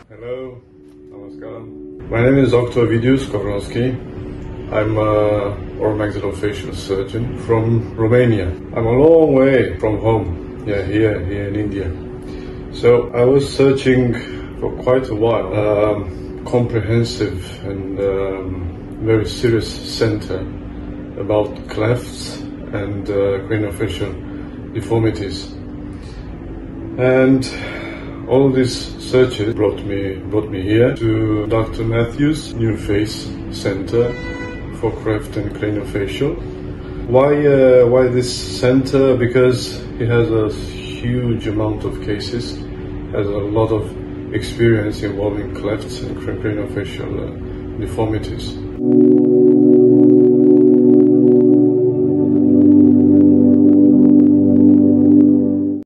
Hello, namaskaram. My name is Dr. Ovidius Kovronski. I'm an oromaxillofacial surgeon from Romania. I'm a long way from home, here in India. So I was searching for quite a while, comprehensive and very serious center about clefts and craniofacial deformities. And all of these searches brought me here to Dr. Matthews New Face Center for Cleft and Craniofacial. Why this center? Because he has a huge amount of cases, has a lot of experience involving clefts and craniofacial deformities.